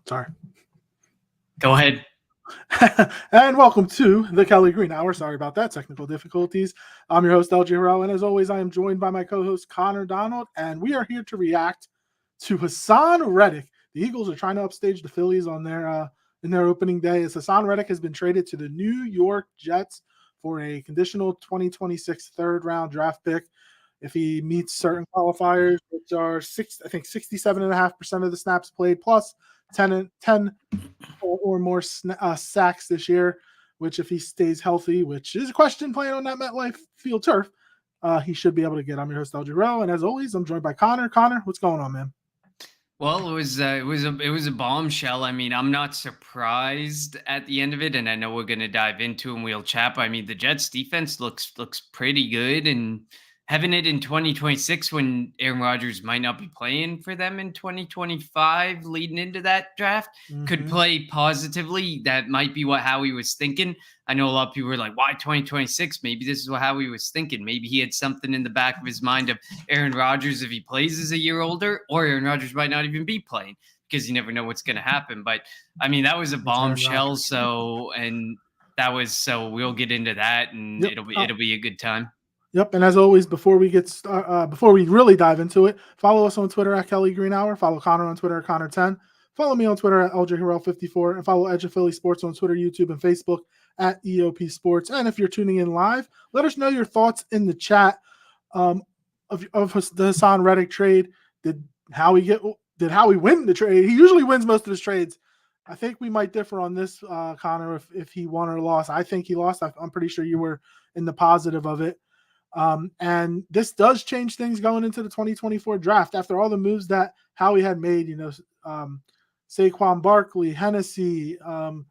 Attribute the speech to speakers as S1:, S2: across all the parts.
S1: Sorry.
S2: Go ahead.
S1: And welcome to the Kelly Green Hour. Sorry about that, technical difficulties. I'm your host, LJ Harrell, and as always, I am joined by my co-host, Connor Donald, and we are here to react to HAASON Reddick. The Eagles are trying to upstage the Phillies on their in their opening day, as HAASON Reddick has been traded to the New York Jets for a conditional 2026 third-round draft pick. If he meets certain qualifiers, which are 67.5% of the snaps played, plus 10 or more sacks this year, which if he stays healthy, which is a question playing on that MetLife field turf, he should be able to get. I'm your host, LJ Rowe, and as always, I'm joined by Connor. Connor, what's going on, man?
S2: Well, it was a bombshell. I mean, I'm not surprised at the end of it, and I know we're going to dive into and we'll chat. I mean, the Jets defense looks pretty good, and having it in 2026 when Aaron Rodgers might not be playing for them in 2025, leading into that draft, could play positively. That might be what Howie was thinking. I know a lot of people were like, why 2026? Maybe this is what Howie was thinking. Maybe he had something in the back of his mind of Aaron Rodgers if he plays as a year older, or Aaron Rodgers might not even be playing because you never know what's going to happen. But I mean, that was a bombshell. So we'll get into that, and it'll be a good time.
S1: Yep, and as always, before we really dive into it, follow us on Twitter at Kelly Green Hour. Follow Connor on Twitter at Connor10. Follow me on Twitter at LJ54, and follow Edge of Philly Sports on Twitter, YouTube, and Facebook at EOP Sports. And if you're tuning in live, let us know your thoughts in the chat of the HAASON Reddick trade. Did Howie win the trade? He usually wins most of his trades. I think we might differ on this, Connor, if he won or lost. I think he lost. I'm pretty sure you were in the positive of it. And this does change things going into the 2024 draft. After all the moves that Howie had made, Saquon Barkley, Hennessy, CJ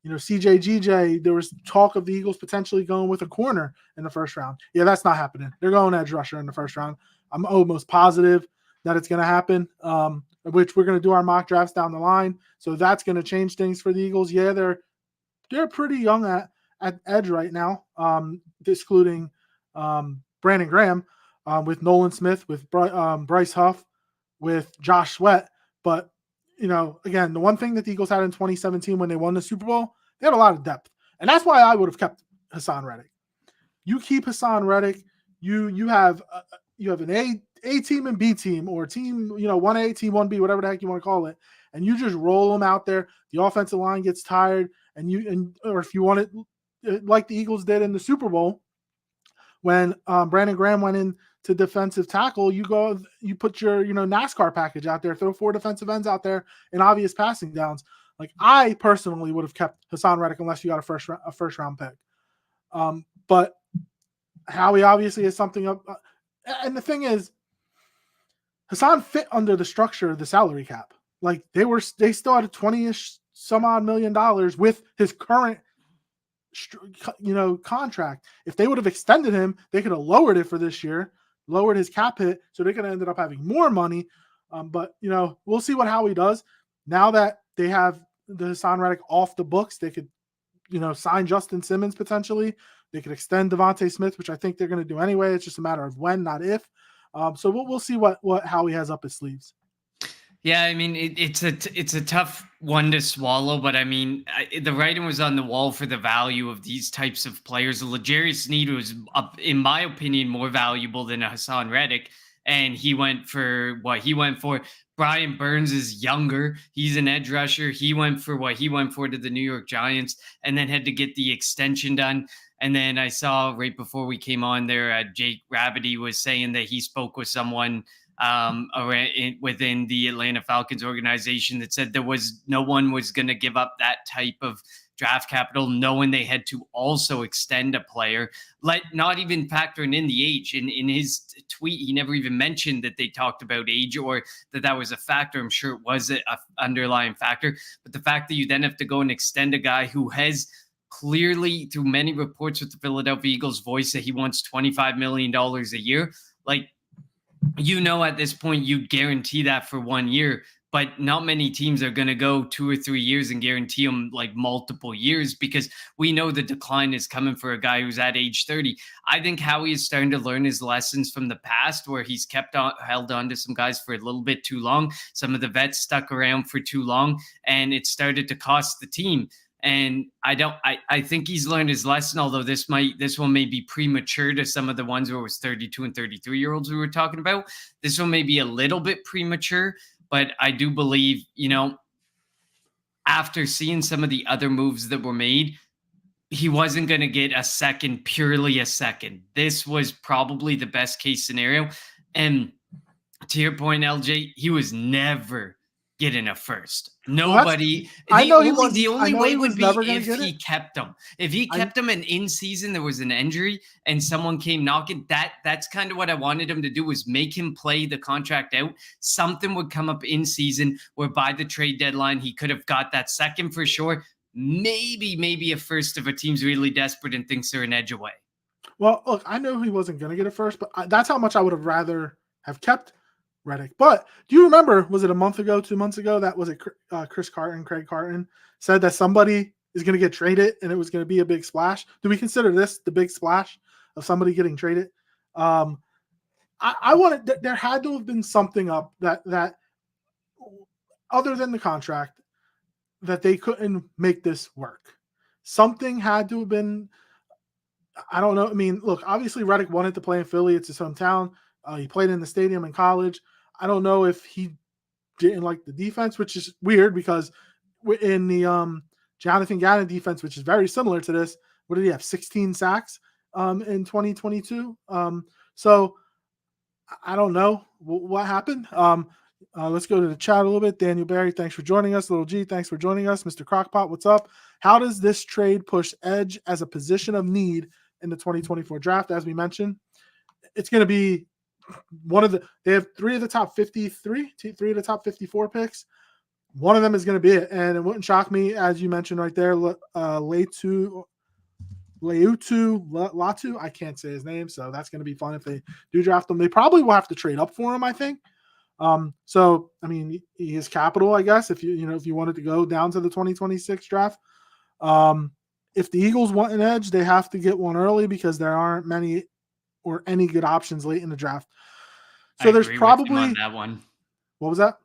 S1: GJ, there was talk of the Eagles potentially going with a corner in the first round. Yeah, that's not happening. They're going edge rusher in the first round. I'm almost positive that it's going to happen, which we're going to do our mock drafts down the line. So that's going to change things for the Eagles. Yeah, they're pretty young at edge right now, excluding Brandon Graham, with Nolan Smith, with Bryce Huff, with Josh Sweat. But, again, the one thing that the Eagles had in 2017 when they won the Super Bowl, they had a lot of depth. And that's why I would have kept HAASON Reddick. You keep HAASON Reddick, you have an A team and B team, or team, 1A, team 1B, whatever the heck you want to call it, and you just roll them out there. The offensive line gets tired, or if you want it like the Eagles did in the Super Bowl, when Brandon Graham went in to defensive tackle, you put your NASCAR package out there, throw 4 defensive ends out there in obvious passing downs. Like, I personally would have kept HAASON Reddick unless you got a first round pick. But Howie obviously has something up, and the thing is, HAASON fit under the structure of the salary cap. Like, they still had a 20-ish some odd $1 million with his current contract. If they would have extended him, they could have lowered it for this year, lowered his cap hit, so they could have ended up having more money. But we'll see what Howie does. Now that they have the HAASON Reddick off the books, they could sign Justin Simmons potentially. They could extend Devontae Smith, which I think they're going to do anyway. It's just a matter of when, not if. So we'll see what Howie has up his sleeves.
S2: Yeah, I mean, it's a tough one to swallow, but I mean, the writing was on the wall for the value of these types of players. L'Jarius Sneed was, in my opinion, more valuable than a HAASON Reddick, and he went for what he went for. Brian Burns is younger. He's an edge rusher. He went for what he went for to the New York Giants, and then had to get the extension done. And then I saw right before we came on there, Jake Ravity was saying that he spoke with someone within the Atlanta Falcons organization that said no one was going to give up that type of draft capital, knowing they had to also extend a player, not even factoring in the age. In his tweet, he never even mentioned that they talked about age or that was a factor. I'm sure it was an underlying factor, but the fact that you then have to go and extend a guy who has clearly, through many reports with the Philadelphia Eagles, voice that he wants $25 million a year, at this point, you guarantee that for 1 year. but not many teams are going to go 2 or 3 years and guarantee him like multiple years, because we know the decline is coming for a guy who's at age 30. I think Howie is starting to learn his lessons from the past, where he's held on to some guys for a little bit too long. Some of the vets stuck around for too long, and it started to cost the team. And I think he's learned his lesson, although this one may be premature to some of the ones where it was 32 and 33-year-olds we were talking about. This one may be a little bit premature, but I do believe, after seeing some of the other moves that were made, he wasn't going to get a second, purely a second. This was probably the best case scenario. And to your point, LJ, he was never getting a first. Nobody.
S1: I know
S2: The only way would be if
S1: he
S2: kept him. If he kept him, and in season there was an injury and someone came knocking, that's kind of what I wanted him to do, was make him play the contract out. Something would come up in season where by the trade deadline he could have got that second for sure. Maybe a first if a team's really desperate and thinks they're an edge away.
S1: Well, look, I know he wasn't going to get a first, but that's how much I would have rather have kept Reddick. But do you remember, was it a month ago, 2 months ago, that was it Craig Carton said that somebody is going to get traded and it was going to be a big splash? Do we consider this the big splash of somebody getting traded? I wanted, there had to have been something up that other than the contract, that they couldn't make this work. Something had to have been, I don't know. I mean, look, obviously Reddick wanted to play in Philly. It's his hometown. He played in the stadium in college. I don't know if he didn't like the defense, which is weird because in the Jonathan Gannon defense, which is very similar to this, what did he have? 16 sacks in 2022. So I don't know what happened. Let's go to the chat a little bit. Daniel Barry, thanks for joining us. Little G, thanks for joining us. Mr. Crockpot, what's up? How does this trade push edge as a position of need in the 2024 draft? As we mentioned, it's going to be they have three of the top 53, three of the top 54 picks. One of them is going to be it. And it wouldn't shock me, as you mentioned right there, Latu, I can't say his name, so that's going to be fun if they do draft him. They probably will have to trade up for him, I think. So I mean, he is capital, I guess, if you wanted to go down to the 2026 draft. If the Eagles want an edge, they have to get one early because there aren't many or any good options late in the draft. So there's probably
S2: on that one.
S1: What was that?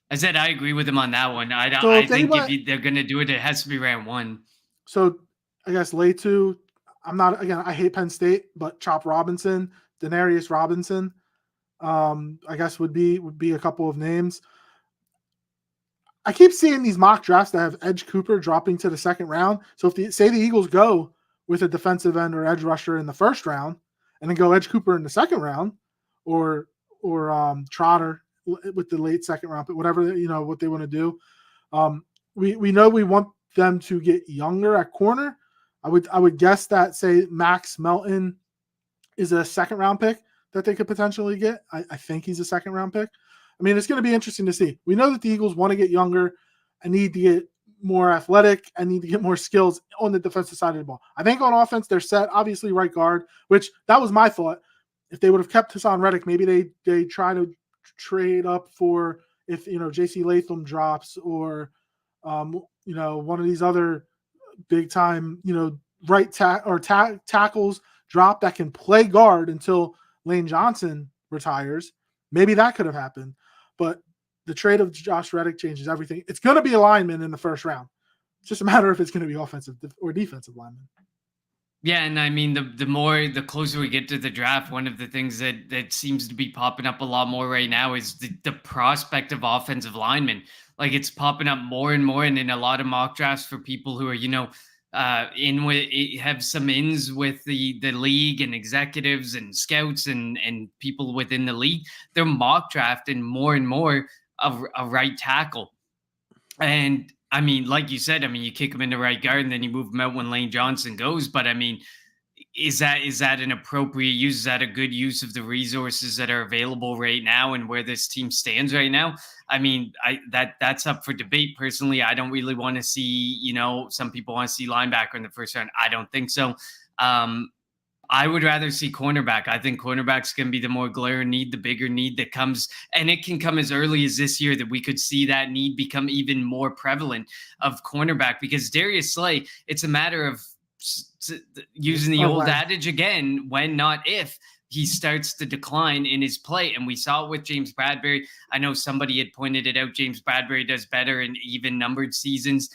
S2: I said I agree with him on that one. I think if they're going to do it, it has to be round one.
S1: So I guess Latu, I hate Penn State, but Chop Robinson, Denarius Robinson, I guess would be a couple of names. I keep seeing these mock drafts that have Edge Cooper dropping to the second round. So if the Eagles go with a defensive end or edge rusher in the first round, and then go Edge Cooper in the second round, or Trotter with the late second round, but whatever what they want to do. We know we want them to get younger at corner. I would guess that, say, Max Melton is a second round pick that they could potentially get. I think he's a second round pick. I mean, it's going to be interesting to see. We know that the Eagles want to get younger and need to get more athletic and need to get more skills on the defensive side of the ball. I think on offense, they're set. Obviously, right guard, which that was my thought. If they would have kept HAASON Reddick, maybe they try to trade up for if J.C. Latham drops or one of these other big time right tackles drop that can play guard until Lane Johnson retires. Maybe that could have happened, but the trade of Josh Reddick changes everything. It's going to be a lineman in the first round. It's just a matter if it's going to be offensive or defensive lineman.
S2: Yeah, and I mean, the closer we get to the draft, one of the things that seems to be popping up a lot more right now is the prospect of offensive linemen. Like, it's popping up more and more, and in a lot of mock drafts for people who are have some ins with the league and executives and scouts and people within the league, they're mock drafting more and more of a right tackle. And I mean, like you said, I mean, you kick him in the right guard and then you move him out when Lane Johnson goes. But I mean, is that an appropriate use? Is that a good use of the resources that are available right now and where this team stands right now? I mean, that's up for debate. Personally, I don't really want to see, some people want to see linebacker in the first round. I don't think so. I would rather see cornerback. I think cornerback's going to be the more glaring need, the bigger need that comes, and it can come as early as this year that we could see that need become even more prevalent of cornerback, because Darius Slay, it's a matter of using the old adage again, when not if he starts to decline in his play. And we saw it with James Bradberry. I know somebody had pointed it out. James Bradberry does better in even numbered seasons.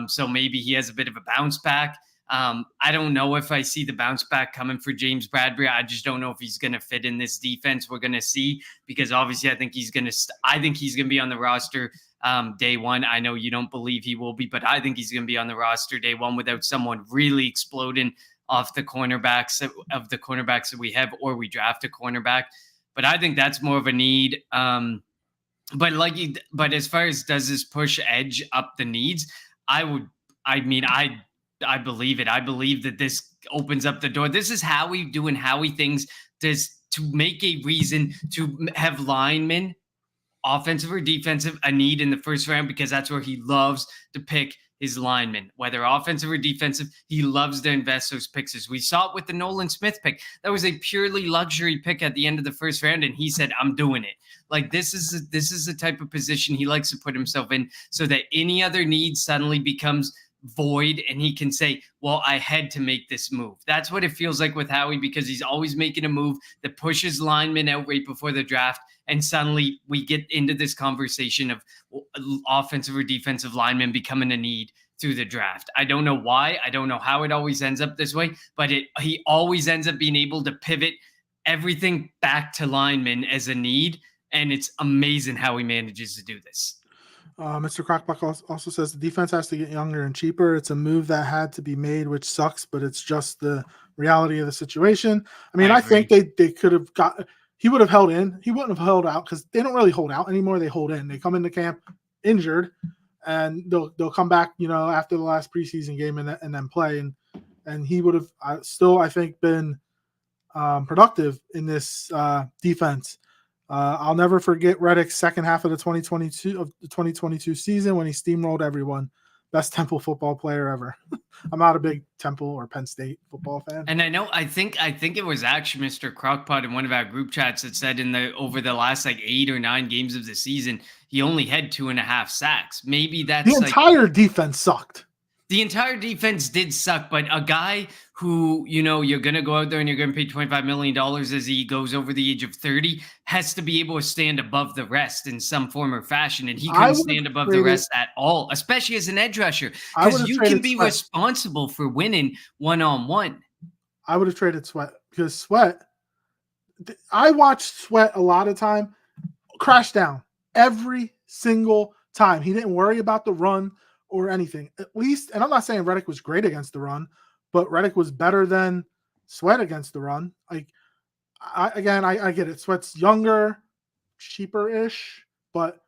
S2: So maybe he has a bit of a bounce back. I don't know if I see the bounce back coming for James Bradberry. I just don't know if he's going to fit in this defense. We're going to see, because obviously I think he's going to be on the roster day one. I know you don't believe he will be, but I think he's going to be on the roster day one without someone really exploding off the cornerbacks that we have, or we draft a cornerback. But I think that's more of a need. But as far as does this push edge up the needs, I believe it. I believe that this opens up the door. This is Howie doing Howie things to make a reason to have linemen, offensive or defensive, a need in the first round, because that's where he loves to pick his linemen, whether offensive or defensive. He loves to invest those picks. As we saw it with the Nolan Smith pick, that was a purely luxury pick at the end of the first round, and he said, "I'm doing it." Like, this is the type of position he likes to put himself in, so that any other need suddenly becomes void and he can say, well, I had to make this move. That's what it feels like with Howie, because he's always making a move that pushes linemen out right before the draft, and suddenly we get into this conversation of offensive or defensive linemen becoming a need through the draft. I don't know why. I don't know how it always ends up this way, but he always ends up being able to pivot everything back to linemen as a need, and it's amazing how he manages to do this.
S1: Mr. Crockbuck also says the defense has to get younger and cheaper. It's a move that had to be made, which sucks, but it's just the reality of the situation. I mean, I think they could have he would have held in. He wouldn't have held out, because they don't really hold out anymore. They hold in. They come into camp injured, and they'll come back, after the last preseason game and then play. And he would have still, I think, been productive in this defense. I'll never forget Reddick's second half of the 2022 season when he steamrolled everyone. Best Temple football player ever. I'm not a big Temple or Penn State football fan.
S2: And I think it was actually Mr. Crockpot in one of our group chats that said over the last 8 or 9 games of the season, he only had 2.5 sacks. Maybe that's
S1: the entire defense sucked.
S2: The entire defense did suck, but a guy who, you're going to go out there and you're going to pay $25 million as he goes over the age of 30 has to be able to stand above the rest in some form or fashion. And he couldn't stand above the rest at all, especially as an edge rusher, because you can be responsible for winning one-on-one.
S1: I would have traded Sweat, because Sweat, I watched Sweat a lot of time crash down every single time. He didn't worry about the run or anything, at least. And I'm not saying Reddick was great against the run, but Reddick was better than Sweat against the run. I get it. Sweat's younger, cheaper-ish, but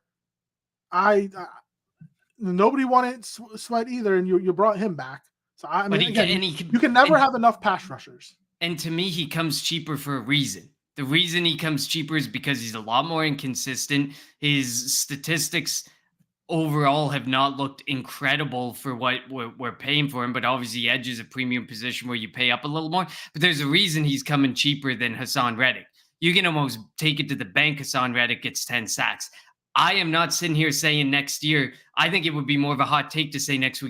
S1: nobody wanted Sweat either, and you brought him back. So you can never have enough pass rushers.
S2: And to me, he comes cheaper for a reason. The reason he comes cheaper is because he's a lot more inconsistent. His statistics overall have not looked incredible for what we're paying for him, but obviously edge is a premium position where you pay up a little more. But there's a reason he's coming cheaper than HAASON Reddick. You can almost take it to the bank HAASON Reddick gets 10 sacks. I am not sitting here saying next year. I think it would be more of a hot take to say next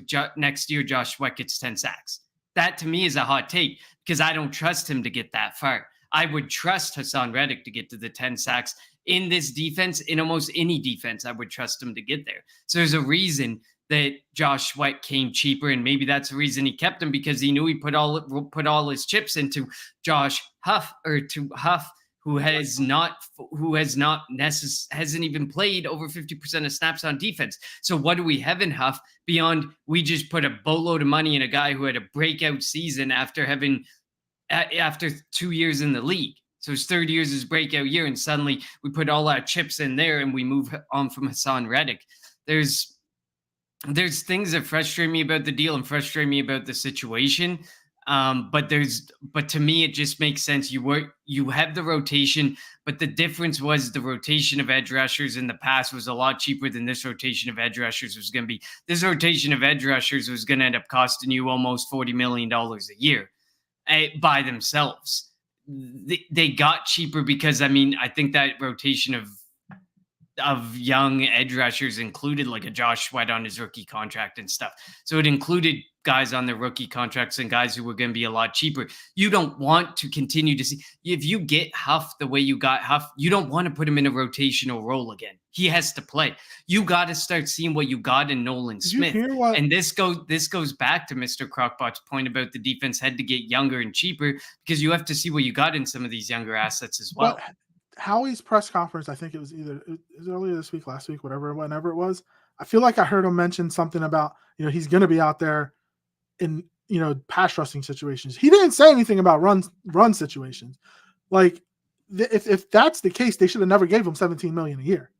S2: year Josh Sweat gets 10 sacks. That to me is a hot take, because I don't trust him to get that far. I would trust HAASON Reddick to get to the 10 sacks in this defense. In almost any defense, I would trust him to get there. So there's a reason that Josh Sweat came cheaper, and maybe that's the reason he kept him, because he knew he put all his chips into Josh Huff, who hasn't even played over 50% of snaps on defense. So what do we have in Huff beyond we just put a boatload of money in a guy who had a breakout season after 2 years in the league? So his third year is his breakout year, and suddenly we put all our chips in there and we move on from HAASON Reddick. There's things that frustrate me about the deal and frustrate me about the situation. But to me, it just makes sense. You have the rotation, but the difference was the rotation of edge rushers in the past was a lot cheaper than this rotation of edge rushers was going to be. This rotation of edge rushers was going to end up costing you almost $40 million a year. by themselves. They got cheaper because, I mean, I think that rotation of young edge rushers included like a Josh Sweat on his rookie contract and stuff. So it included guys on their rookie contracts and guys who were going to be a lot cheaper. You don't want to continue to see, if you get Huff the way you got Huff, you don't want to put him in a rotational role again. He has to play. You got to start seeing what you got in Nolan Smith. And this goes back to Mr. Crockbot's point about the defense had to get younger and cheaper, because you have to see what you got in some of these younger assets as well.
S1: But Howie's press conference, I think it was earlier this week, last week, whenever it was. I feel like I heard him mention something about, he's going to be out there in, pass rushing situations. He didn't say anything about run situations. Like, if that's the case, they should have never gave him $17 million a year.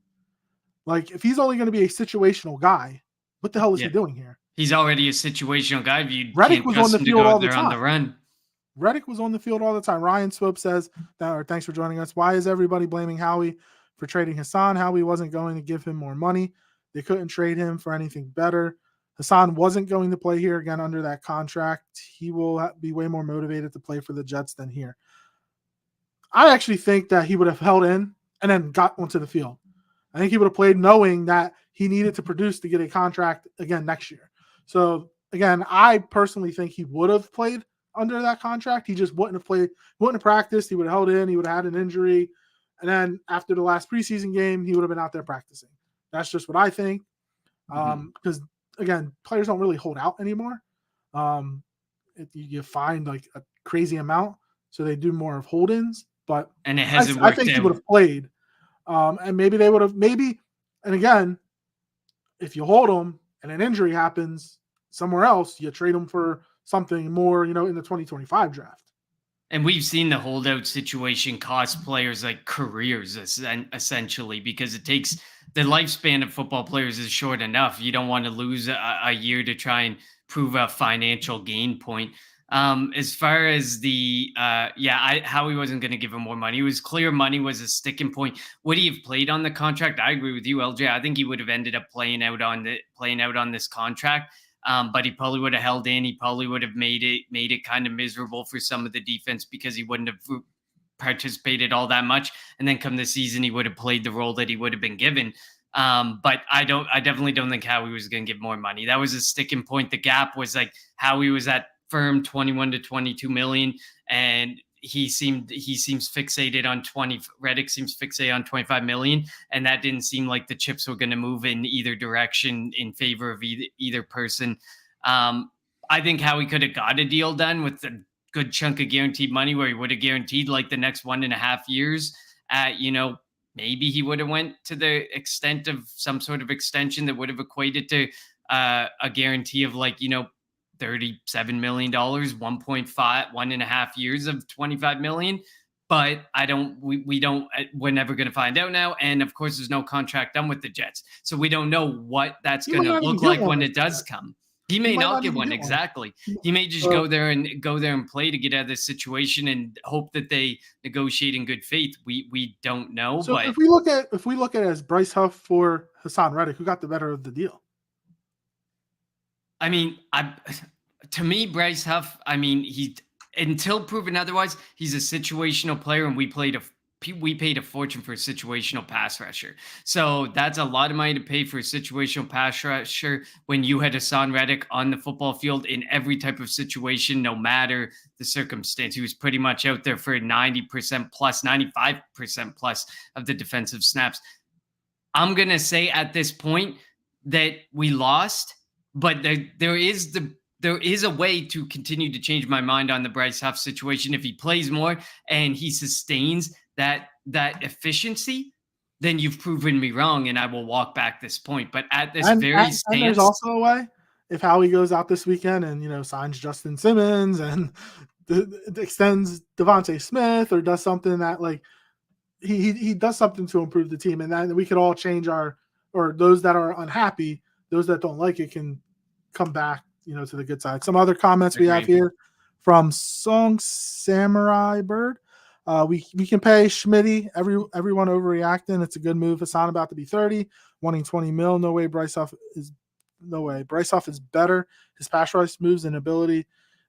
S1: Like, if he's only going to be a situational guy, what the hell is he doing here?
S2: He's already a situational guy.
S1: Reddick was on the field all the time.
S2: On the run.
S1: Reddick was on the field all the time. Ryan Swope says, thanks for joining us. Why is everybody blaming Howie for trading HAASON? Howie wasn't going to give him more money. They couldn't trade him for anything better. HAASON wasn't going to play here again under that contract. He will be way more motivated to play for the Jets than here. I actually think that he would have held in and then got onto the field. I think he would have played knowing that he needed to produce to get a contract again next year. So, again, I personally think he would have played under that contract. He just wouldn't have practiced. He would have held in. He would have had an injury. And then after the last preseason game, he would have been out there practicing. That's just what I think. Because, again, players don't really hold out anymore. You find like a crazy amount, so they do more of hold-ins. But
S2: and it hasn't worked.
S1: I think he would have played. And maybe they would have, and again, if you hold him and an injury happens somewhere else, you trade him for something more, in the 2025 draft.
S2: And we've seen the holdout situation cost players like careers, essentially, because it takes the lifespan of football players is short enough. You don't want to lose a year to try and prove a financial gain point. As far as the, Howie wasn't going to give him more money. It was clear money was a sticking point. Would he have played on the contract? I agree with you, LJ. I think he would have ended up playing out on this contract. But he probably would have held in. He probably would have made it kind of miserable for some of the defense because he wouldn't have participated all that much. And then come the season, he would have played the role that he would have been given. But I definitely don't think Howie was going to give more money. That was a sticking point. The gap was like Howie was at firm 21 to 22 million, and he seems fixated on 20. Reddick seems fixated on 25 million, and that didn't seem like the chips were going to move in either direction in favor of either person. I think Howie could have got a deal done with a good chunk of guaranteed money, where he would have guaranteed like the next 1.5 years. Maybe he would have went to the extent of some sort of extension that would have equated to a guarantee of like, $37 million, 1.5 years of 25 million. But we're never going to find out now. And of course, there's no contract done with the Jets. So we don't know what that's going to look like when it does come. He may not get one. Exactly. He may just go there and play to get out of this situation and hope that they negotiate in good faith. We don't know.
S1: So
S2: but
S1: if we look at it as Bryce Huff for HAASON Reddick, who got the better of the deal?
S2: I mean, to me, Bryce Huff, he, until proven otherwise, he's a situational player, and we paid a fortune for a situational pass rusher. So that's a lot of money to pay for a situational pass rusher when you had HAASON Reddick on the football field in every type of situation, no matter the circumstance. He was pretty much out there for 90% plus, 95% plus of the defensive snaps. I'm going to say at this point that we lost, but there is a way to continue to change my mind on the Bryce Huff situation. If he plays more and he sustains that efficiency, then you've proven me wrong, and I will walk back this point. But at this stance,
S1: and there's also a way if Howie goes out this weekend and signs Justin Simmons and extends Devontae Smith or does something that like he does something to improve the team, and then we could all change or those that are unhappy, those that don't like it can come back, to the good side. Some other comments we have here from Song Samurai Bird. We can pay Schmitty, everyone overreacting. It's a good move. HAASON about to be 30, wanting 20 mil. No way. Bryce Huff is better. His pass rush moves and ability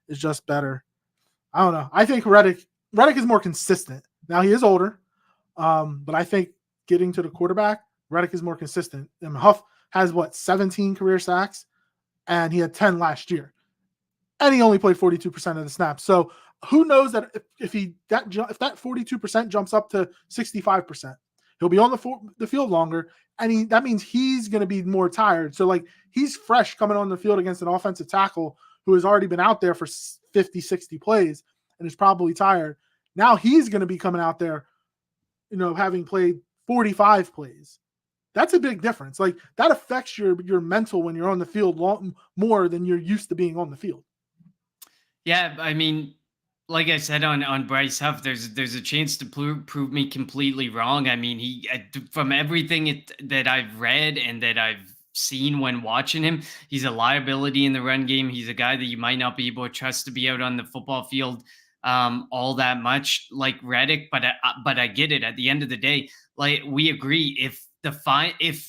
S1: is just better. I don't know. I think Reddick is more consistent. Now he is older, but I think getting to the quarterback, Reddick is more consistent. And Huff has 17 career sacks, and he had 10 last year, and he only played 42% of the snaps. So who knows that if that 42% jumps up to 65%, he'll be on the field longer, and that means he's going to be more tired. So like he's fresh coming on the field against an offensive tackle who has already been out there for 50, 60 plays and is probably tired. Now he's going to be coming out there, having played 45 plays. That's a big difference. Like that affects your mental when you're on the field more than you're used to being on the field.
S2: Yeah, I mean, like I said on Bryce Huff, there's a chance to prove me completely wrong. I mean, from everything that I've read and that I've seen when watching him, he's a liability in the run game. He's a guy that you might not be able to trust to be out on the football field all that much, like Reddick. But I get it. At the end of the day, like we agree, if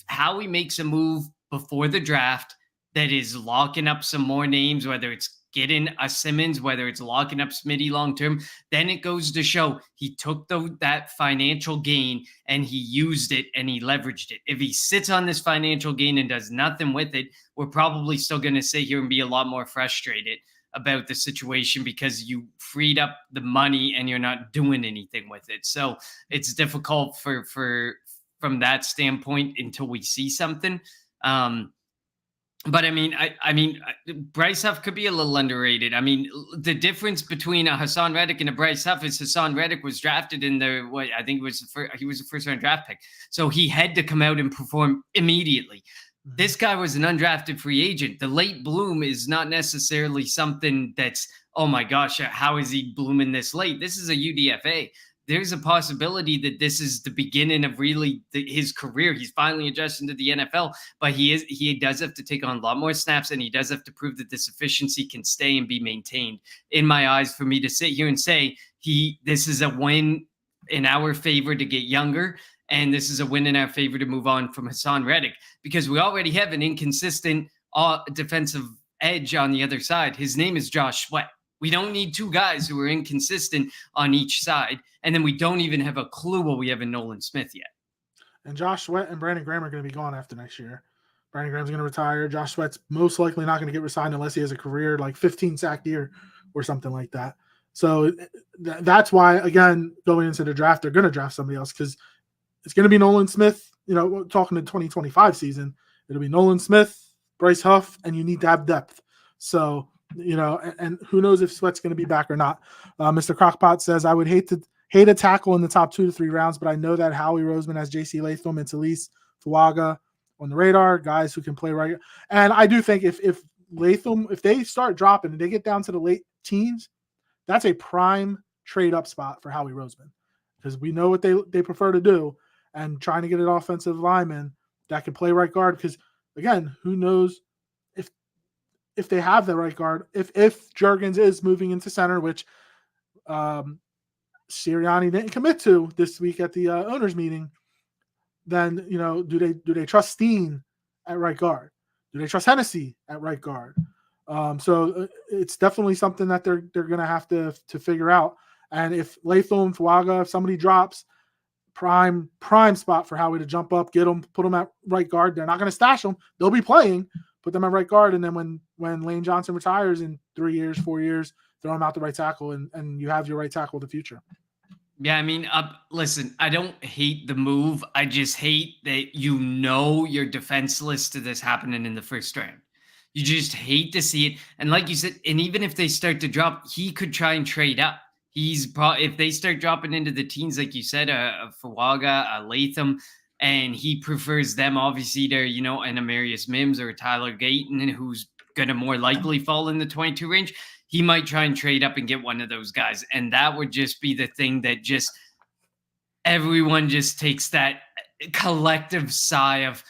S2: Howie makes a move before the draft that is locking up some more names, whether it's getting a Simmons, whether it's locking up Smitty long term, then it goes to show he took that financial gain and he used it and he leveraged it. If he sits on this financial gain and does nothing with it, we're probably still going to sit here and be a lot more frustrated about the situation because you freed up the money and you're not doing anything with it. So it's difficult from that standpoint until we see something. But I mean, Bryce Huff could be a little underrated. I mean, the difference between a HAASON Reddick and a Bryce Huff is HAASON Reddick was drafted in I think he was a first round draft pick, so he had to come out and perform immediately. This guy was an undrafted free agent. The late bloom is not necessarily something that's, oh my gosh, how is he blooming this late? This is a UDFA. There's a possibility that this is the beginning of really his career. He's finally adjusting to the NFL, but he does have to take on a lot more snaps, and he does have to prove that this efficiency can stay and be maintained. In my eyes, for me to sit here and say this is a win in our favor to get younger, and this is a win in our favor to move on from HAASON Reddick, because we already have an inconsistent defensive edge on the other side. His name is Josh Sweat. We don't need two guys who are inconsistent on each side. And then we don't even have a clue what we have in Nolan Smith yet.
S1: And Josh Sweat and Brandon Graham are going to be gone after next year. Brandon Graham's going to retire. Josh Sweat's most likely not going to get resigned unless he has a career like 15 sack year or something like that. So that's why, again, going into the draft, they're going to draft somebody else because it's going to be Nolan Smith. Talking to 2025 season, it'll be Nolan Smith, Bryce Huff, and you need to have depth. So, and who knows if Sweat's going to be back or not. Mr. Crockpot says, I would hate a tackle in the top 2 to 3 rounds, but I know that Howie Roseman has J.C. Latham and Talise Fuaga on the radar, guys who can play right. And I do think if Latham, if they start dropping and they get down to the late teens, that's a prime trade up spot for Howie Roseman because we know what they prefer to do, and trying to get an offensive lineman that can play right guard. Because again, who knows if they have the right guard, if Juergens is moving into center, which Sirianni didn't commit to this week at the owners meeting, then do they trust Steen at right guard? Do they trust Hennessy at right guard? So it's definitely something that they're going to have to figure out. And if Latham, Fuaga, if somebody drops, prime spot for Howie to jump up, get them, put them at right guard. They're not going to stash them; they'll be playing. Put them at right guard, and then when Lane Johnson retires in 3 years, 4 years, throw him out the right tackle, and you have your right tackle of the future.
S2: Yeah, I mean, listen, I don't hate the move. I just hate that you're defenseless to this happening in the first round. You just hate to see it. And like you said, and even if they start to drop, he could try and trade up. If they start dropping into the teens, like you said, Fuaga, Latham, and he prefers them obviously to, an Amarius Mims or Tyler Gayton, who's going to more likely fall in the 22 range, he might try and trade up and get one of those guys. And that would just be the thing that just everyone just takes that collective sigh of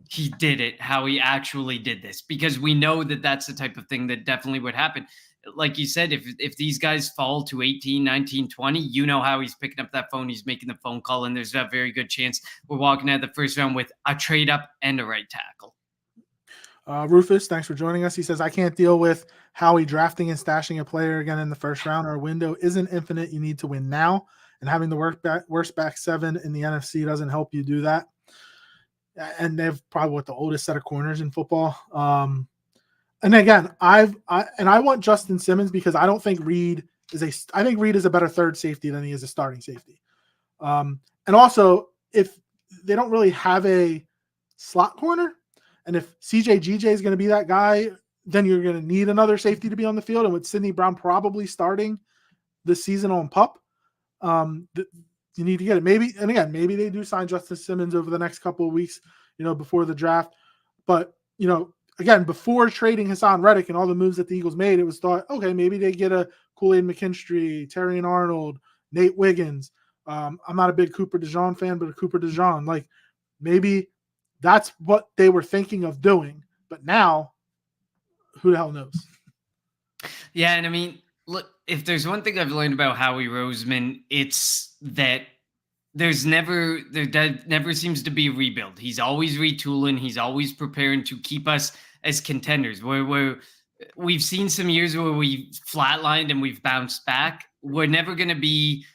S2: he did it, how he actually did this, because we know that that's the type of thing that definitely would happen. Like you said, if these guys fall to 18, 19, 20, how he's picking up that phone, he's making the phone call, and there's a very good chance we're walking out of the first round with a trade up and a right tackle.
S1: Rufus, thanks for joining us. He says, I can't deal with Howie drafting and stashing a player again in the first round. Our window isn't infinite. You need to win now. And having the worst back seven in the NFC doesn't help you do that. And they've probably the oldest set of corners in football. And again, I want Justin Simmons because I don't think Reed I think Reed is a better third safety than he is a starting safety. And also, if they don't really have a slot corner, and if CJ is going to be that guy, then you're going to need another safety to be on the field. And with Sidney Brown probably starting this season on PUP, you need to get it. Maybe they do sign Justin Simmons over the next couple of weeks, before the draft. But, again, before trading HAASON Reddick and all the moves that the Eagles made, it was thought, okay, maybe they get a Kool-Aid McKinstry, Terrion Arnold, Nate Wiggins. I'm not a big Cooper DeJean fan, but a Cooper DeJean. Like, maybe that's what they were thinking of doing. But now, who the hell knows?
S2: Yeah, and I mean, look, if there's one thing I've learned about Howie Roseman, it's that there never seems to be a rebuild. He's always retooling. He's always preparing to keep us as contenders. We've seen some years where we flatlined and we've bounced back. We're never going to be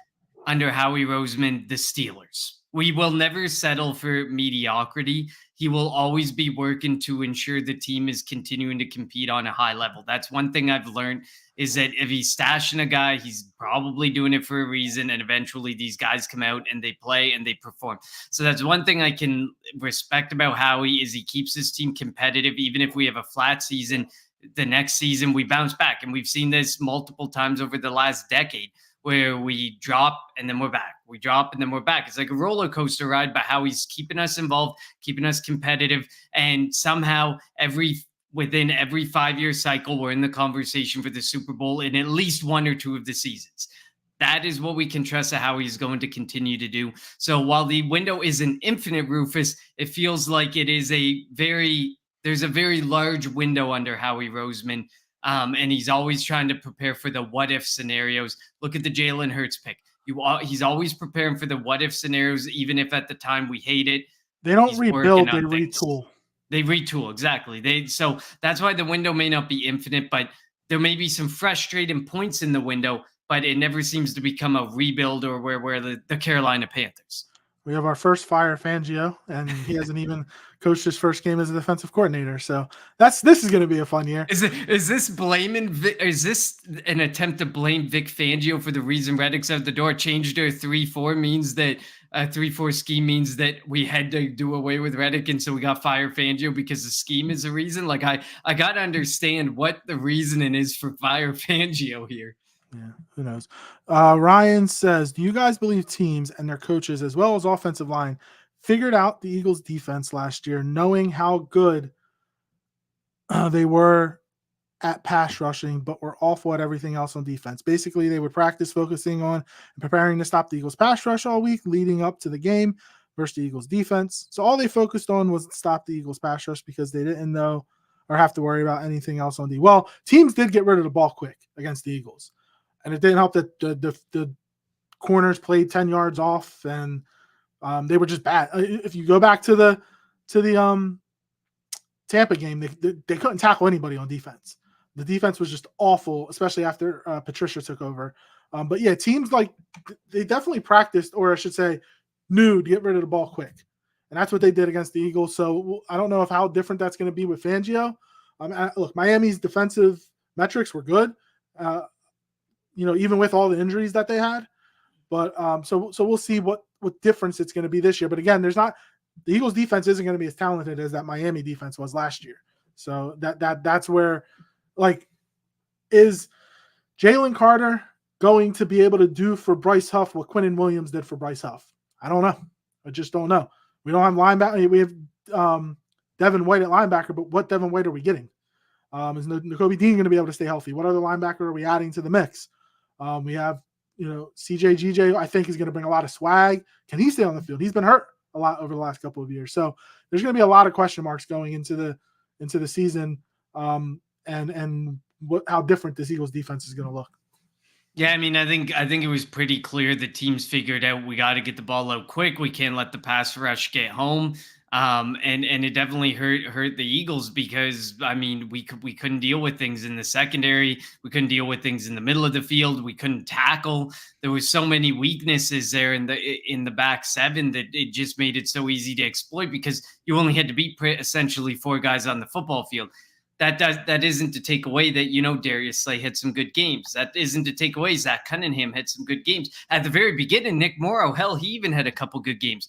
S2: under Howie Roseman the Steelers. We will never settle for mediocrity. He will always be working to ensure the team is continuing to compete on a high level. That's one thing I've learned, is that if he's stashing a guy, he's probably doing it for a reason. And eventually these guys come out and they play and they perform. So that's one thing I can respect about Howie, is he keeps his team competitive. Even if we have a flat season, the next season we bounce back. And we've seen this multiple times over the last decade, where we drop and then we're back. We drop and then we're back. It's like a roller coaster ride, but how he's keeping us involved, keeping us competitive. And somehow within every 5-year cycle, we're in the conversation for the Super Bowl in at least one or two of the seasons. That is what we can trust how he's going to continue to do. So while the window isn't infinite, Rufus, it feels like it is there's a very large window under Howie Roseman. And he's always trying to prepare for the what if scenarios. Look at the Jalen Hurts pick. He's always preparing for the what if scenarios, even if at the time we hate it.
S1: They don't rebuild, they retool.
S2: They retool, exactly. So that's why the window may not be infinite, but there may be some frustrating points in the window, but it never seems to become a rebuild or where the Carolina Panthers.
S1: We have our first fire Fangio, and he hasn't even coached his first game as a defensive coordinator. So this is going to be a fun year.
S2: Is this an attempt to blame Vic Fangio for the reason Reddick's out the door? Changed to a 3-4 means that a 3-4 scheme means that we had to do away with Reddick, and so we got fire Fangio because the scheme is a reason. Like I got to understand what the reasoning is for fire Fangio here.
S1: Yeah, who knows? Ryan says, do you guys believe teams and their coaches, as well as offensive line, figured out the Eagles defense last year, knowing how good they were at pass rushing, but were awful at everything else on defense? Basically, they would practice focusing on and preparing to stop the Eagles pass rush all week leading up to the game versus the Eagles defense. So all they focused on was to stop the Eagles pass rush because they didn't know or have to worry about anything else on D. Well, teams did get rid of the ball quick against the Eagles. And it didn't help that the corners played 10 yards off, and they were just bad. If you go back to the Tampa game, they couldn't tackle anybody on defense. The defense was just awful, especially after Patricia took over. But yeah, teams they definitely practiced, or I should say, knew to get rid of the ball quick, and that's what they did against the Eagles. So I don't know how different that's going to be with Fangio. Look, Miami's defensive metrics were good. Even with all the injuries that they had, but so we'll see what difference it's going to be this year. But again, the Eagles defense isn't going to be as talented as that Miami defense was last year. So that's where, is Jalen Carter going to be able to do for Bryce Huff what Quinnen Williams did for Bryce Huff? I don't know. I just don't know. We don't have linebacker. We have Devin White at linebacker, but what Devin White are we getting? Is Nakobe Dean going to be able to stay healthy? What other linebacker are we adding to the mix? We have, CJ I think is going to bring a lot of swag. Can he stay on the field? He's been hurt a lot over the last couple of years. So there's going to be a lot of question marks going into the season, and how different this Eagles defense is going to look.
S2: Yeah, I mean, I think it was pretty clear the teams figured out we got to get the ball out quick. We can't let the pass rush get home. And it definitely hurt the Eagles because I mean we couldn't deal with things in the secondary, we couldn't deal with things in the middle of the field, we couldn't tackle. There was so many weaknesses there in the back seven that it just made it so easy to exploit because you only had to beat essentially four guys on the football field. That isn't to take away that Darius Slay had some good games. That isn't to take away Zach Cunningham had some good games at the very beginning. Nick Morrow, hell, he even had a couple good games.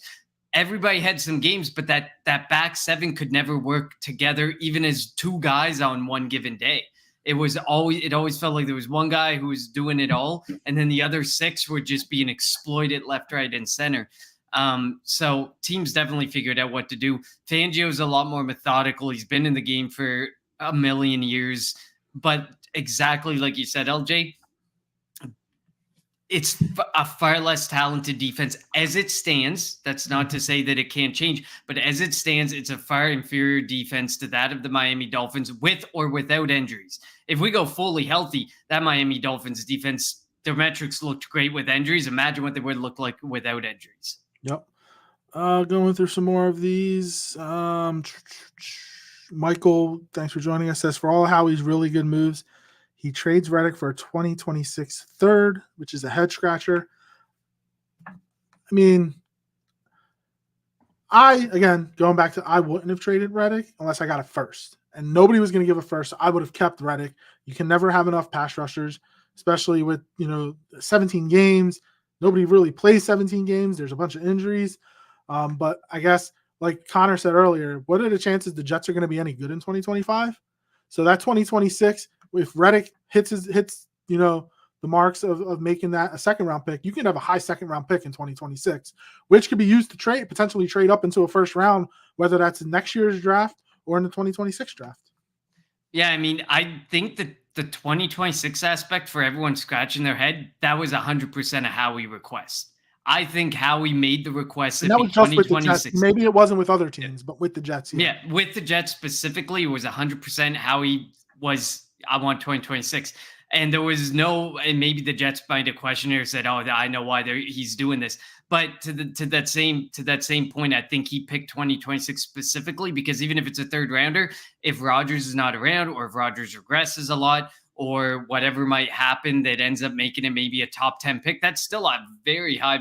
S2: Everybody had some games, but that back seven could never work together, even as two guys on one given day. It always felt like there was one guy who was doing it all, and then the other six were just being exploited left, right, and center. So teams definitely figured out what to do. Fangio's a lot more methodical. He's been in the game for a million years, but exactly like you said, LJ, it's a far less talented defense as it stands. That's not to say that it can't change, but as it stands, it's a far inferior defense to that of the Miami Dolphins with or without injuries. If we go fully healthy, that Miami Dolphins defense, their metrics looked great with injuries. Imagine what they would look like without injuries.
S1: Yep. Going through some more of these. Michael, thanks for joining us, says for all Howie's really good moves, he trades Reddick for a 2026 third, which is a head scratcher. I mean, going back to, I wouldn't have traded Reddick unless I got a first. And nobody was going to give a first. So I would have kept Reddick. You can never have enough pass rushers, especially with 17 games. Nobody really plays 17 games. There's a bunch of injuries. But I guess, like Connor said earlier, what are the chances the Jets are going to be any good in 2025? So that 2026, if Reddick hits the marks of making that a second round pick, you can have a high second round pick in 2026, which could be used to potentially trade up into a first round, whether that's in next year's draft or in the 2026 draft.
S2: Yeah, I mean, I think that the 2026 aspect, for everyone scratching their head, that was 100% a Howie request. I think Howie made the request
S1: that was just with the Jets. Maybe it wasn't with other teams, but with the Jets.
S2: Yeah, with the Jets specifically, it was 100% Howie was, I want 2026. And there was no, and maybe the Jets find a questionnaire said, "Oh, I know why he's doing this." But to that same point, I think he picked 2026 specifically because even if it's a third rounder, if Rodgers is not around, or if Rodgers regresses a lot, or whatever might happen that ends up making it maybe a top 10 pick, that's still a very high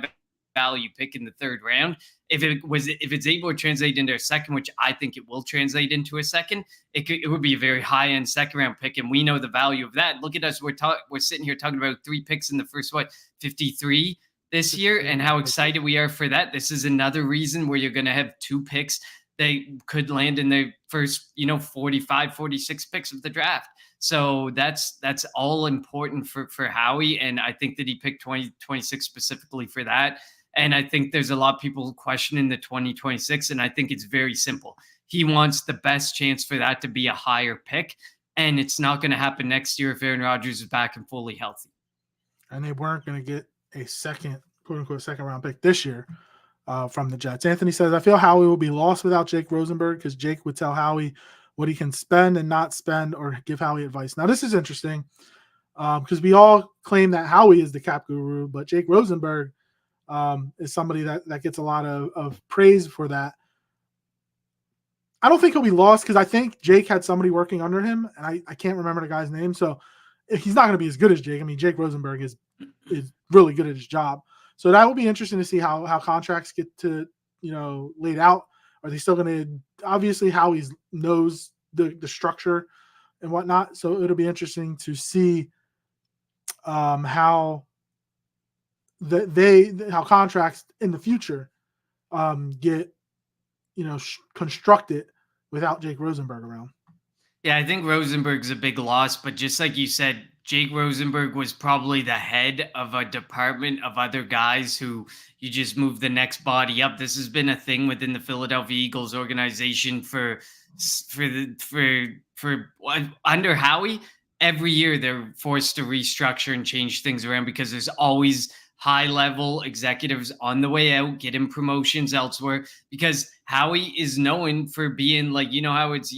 S2: value pick in the third round. If it's able to translate into a second, which I think it will translate into a second, it would be a very high end second round pick, and we know the value of that. Look at us, we're sitting here talking about 3 picks in the first 53 this year, and how excited we are for that. This is another reason where you're going to have 2 picks that could land in the first 45, 46 picks of the draft. So that's all important for Howie, and I think that he picked 2026 specifically for that. And I think there's a lot of people questioning the 2026, and I think it's very simple. He wants the best chance for that to be a higher pick, and it's not going to happen next year if Aaron Rodgers is back and fully healthy.
S1: And they weren't going to get a second, quote-unquote, second-round pick this year from the Jets. Anthony says, I feel Howie will be lost without Jake Rosenberg because Jake would tell Howie what he can spend and not spend, or give Howie advice. Now, this is interesting because we all claim that Howie is the cap guru, but Jake Rosenberg is somebody that gets a lot of praise for that. I don't think he'll be lost because I think Jake had somebody working under him, and I can't remember the guy's name. So he's not going to be as good as Jake. I mean, Jake Rosenberg is really good at his job. So that will be interesting to see how contracts get to laid out. Are they still going to, obviously Howie knows the structure and whatnot. So it'll be interesting to see how contracts in the future get constructed without Jake Rosenberg around.
S2: Yeah, I think Rosenberg's a big loss, but just like you said, Jake Rosenberg was probably the head of a department of other guys who you just move the next body up. This has been a thing within the Philadelphia Eagles organization for under Howie. Every year they're forced to restructure and change things around because there's always high-level executives on the way out, get him promotions elsewhere, because Howie is known for being like, how it's,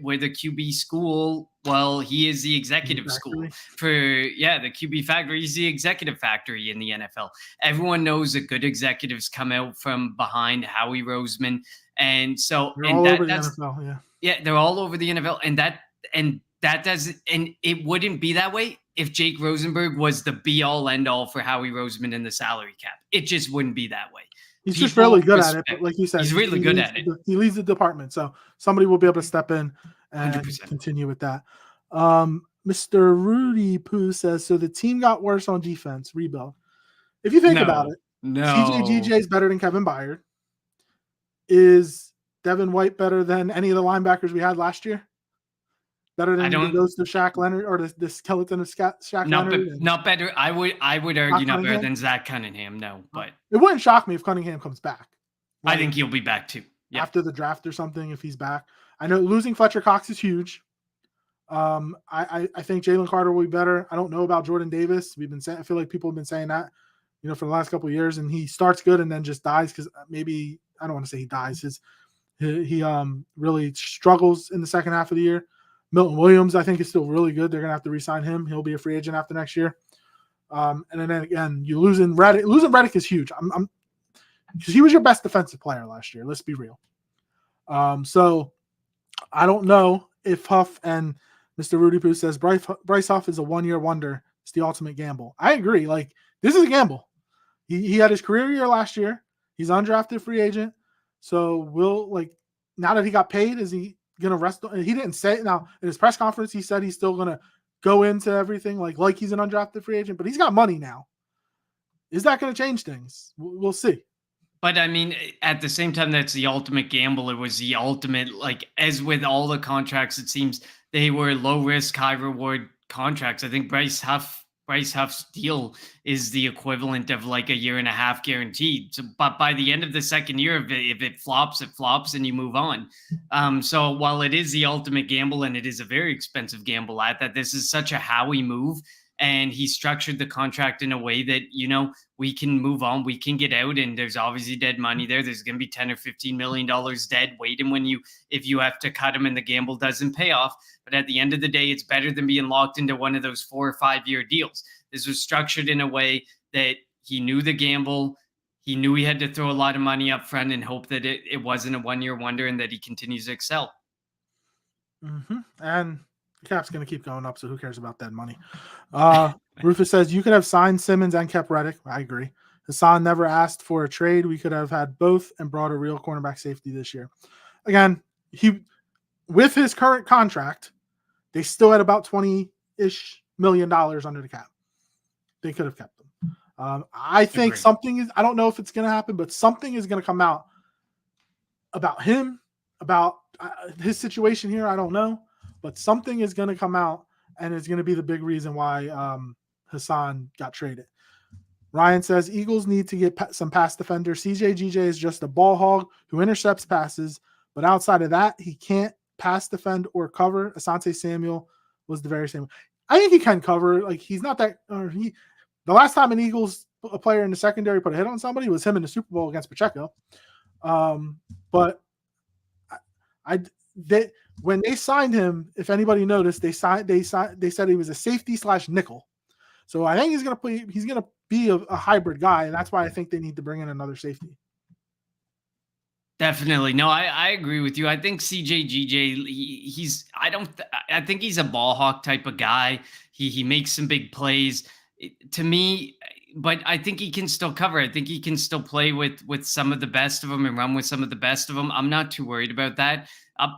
S2: where the QB school, well, he is the executive school for, the QB factory. He's the executive factory in the NFL. Everyone knows that good executives come out from behind Howie Roseman. And so,
S1: They're
S2: and
S1: all over the
S2: that's,
S1: NFL,
S2: they're all over the NFL. And that doesn't, and it wouldn't be that way if Jake Rosenberg was the be all end all for Howie Roseman in the salary cap. It just wouldn't be that way.
S1: He's just really good at it, but like you said,
S2: he's really good at it.
S1: He leads the department, so somebody will be able to step in and
S2: 100%.
S1: continue with that. Mr. Rudy Poo says, so the team got worse on defense, rebuild. If you think about it, CJGJ is better than Kevin Byard. Is Devin White better than any of the linebackers we had last year? Better than the ghost of Shaq Leonard or the skeleton of Shaq Leonard?
S2: Not better. I would argue not better than Zach Cunningham. No, but
S1: it wouldn't shock me if Cunningham comes back.
S2: I think he'll be back too. Yeah.
S1: After the draft or something, if he's back. I know losing Fletcher Cox is huge. I think Jalen Carter will be better. I don't know about Jordan Davis. I feel like people have been saying that, for the last couple of years, and he starts good and then just dies because maybe I don't want to say he dies. He really struggles in the second half of the year. Milton Williams, I think, is still really good. They're going to have to re-sign him. He'll be a free agent after next year. And then again, you losing Reddick. Losing Reddick is huge. Because he was your best defensive player last year. Let's be real. So I don't know if Huff and Mr. Rudy Poo says Bryce Huff is a one-year wonder. It's the ultimate gamble. I agree. Like, this is a gamble. He had his career year last year. He's undrafted free agent. So now that he got paid, is he going to rest? He didn't say it. Now, in his press conference, he said he's still going to go into everything like he's an undrafted free agent, but he's got money now. Is that going to change things? We'll see.
S2: But I mean, at the same time, that's the ultimate gamble. It was the ultimate, as with all the contracts, it seems they were low risk, high reward contracts. I think Bryce Huff's deal is the equivalent of like a year and a half guaranteed. So, but by the end of the second year, if it flops, it flops and you move on. So while it is the ultimate gamble and it is a very expensive gamble at that, this is such a Howie move. And he structured the contract in a way that, we can move on, we can get out, and there's obviously dead money there. There's going to be $10 or $15 million dead waiting if you have to cut him and the gamble doesn't pay off. But at the end of the day, it's better than being locked into one of those 4 or 5 year deals. This was structured in a way that he knew the gamble. He knew he had to throw a lot of money up front and hope that it wasn't a 1 year wonder and that he continues to excel.
S1: Mm-hmm. And the cap's going to keep going up, so who cares about that money? Rufus says, you could have signed Simmons and kept Reddick. I agree. Hassan never asked for a trade. We could have had both and brought a real cornerback safety this year. Again, with his current contract, they still had about $20-ish million under the cap. They could have kept them. I think I don't know if it's going to happen, but something is going to come out about him, about his situation here. I don't know. But something is going to come out, and it's going to be the big reason why Hassan got traded. Ryan says, Eagles need to get some pass defenders. CJGJ is just a ball hog who intercepts passes, but outside of that, he can't pass defend or cover. Asante Samuel was the very same. I think he can cover. Like, he's not that the last time an Eagles player in the secondary put a hit on somebody was him in the Super Bowl against Pacheco. But when they signed him, if anybody noticed, they said he was a safety / nickel. So I think he's going to be a hybrid guy, and that's why I think they need to bring in another safety.
S2: Definitely. No, I agree with you. I think CJGJ, I think he's a ball hawk type of guy. He makes some big plays to me, but I think he can still cover. I think he can still play with some of the best of them and run with some of the best of them. I'm not too worried about that.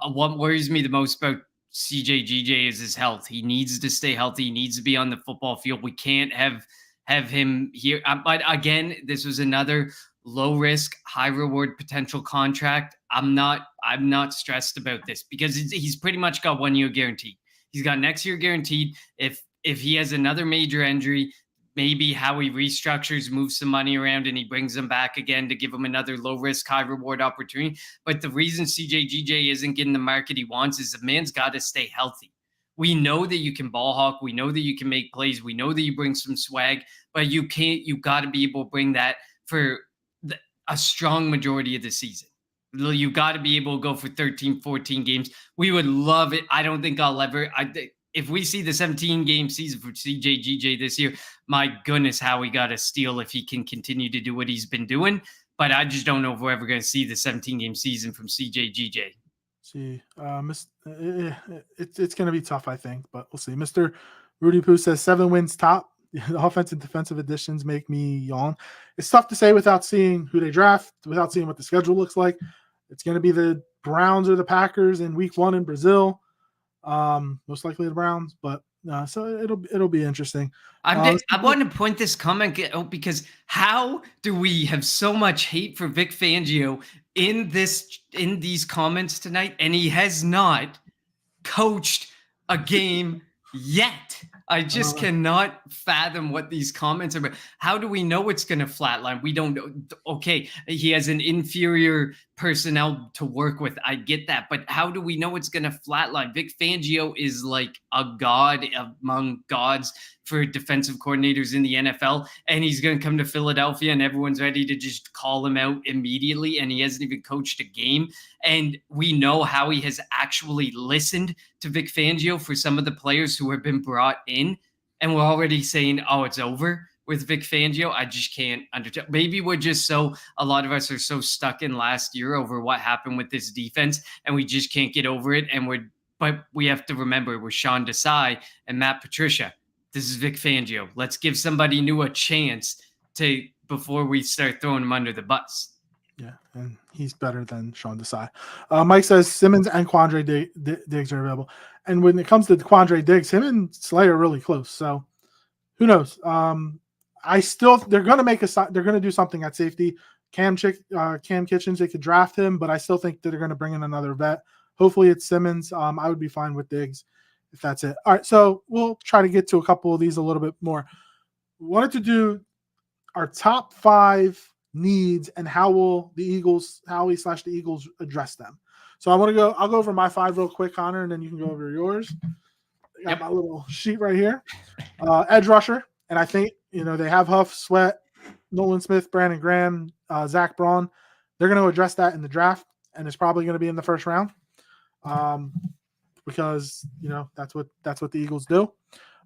S2: What worries me the most about CJGJ is his health. He needs to stay healthy. He needs to be on the football field. We can't have him here. But again, this was another low risk, high reward potential contract. I'm not stressed about this because he's pretty much got 1 year guaranteed. He's got next year guaranteed. If he has another major injury, maybe how he restructures, moves some money around, and he brings them back again to give him another low-risk, high-reward opportunity. But the reason CJGJ isn't getting the market he wants is the man's got to stay healthy. We know that you can ball hawk. We know that you can make plays. We know that you bring some swag, but you got to be able to bring that for a strong majority of the season. You got to be able to go for 13, 14 games. We would love it. I don't think I'll ever. If we see the 17-game season for CJGJ this year, my goodness, how we got a steal if he can continue to do what he's been doing. But I just don't know if we're ever going to see the 17-game season from CJGJ.
S1: See, it's going to be tough, I think, but we'll see. Mr. Rudy Poo says 7 wins top. The offensive and defensive additions make me yawn. It's tough to say without seeing who they draft, without seeing what the schedule looks like. It's going to be the Browns or the Packers in week 1 in Brazil. Most likely the Browns, but so it'll be interesting.
S2: I want to point this comment out because how do we have so much hate for Vic Fangio in these comments tonight, and he has not coached a game yet? I just cannot fathom what these comments are about. How do we know it's going to flatline? We don't know. Okay, he has an inferior personnel to work with. I get that. But how do we know it's going to flatline? Vic Fangio is like a god among gods for defensive coordinators in the NFL. And he's going to come to Philadelphia and everyone's ready to just call him out immediately. And he hasn't even coached a game. And we know Howie has actually listened to Vic Fangio for some of the players who have been brought in. And we're already saying, oh, it's over with Vic Fangio. I just can't understand. Maybe a lot of us are so stuck in last year over what happened with this defense, and we just can't get over it. But we have to remember we're Sean Desai and Matt Patricia. This is Vic Fangio. Let's give somebody new a chance before we start throwing him under the bus.
S1: Yeah, and he's better than Sean Desai. Mike says Simmons and Quandre Diggs are available. And when it comes to Quandre Diggs, him and Slay are really close. So who knows? They're going to do something at safety. Cam Kitchens, they could draft him, but I still think that they're going to bring in another vet. Hopefully it's Simmons. I would be fine with Diggs if that's it. All right, so we'll try to get to a couple of these a little bit more. We wanted to do our top 5 needs and how the Eagles address them. So I'll go over my 5 real quick, Connor, and then you can go over yours. I got my little sheet right here. Edge rusher, and I think they have Huff, Sweat, Nolan Smith, Brandon Graham, Zach Braun. They're going to address that in the draft, and it's probably going to be in the first round, because that's what the Eagles do.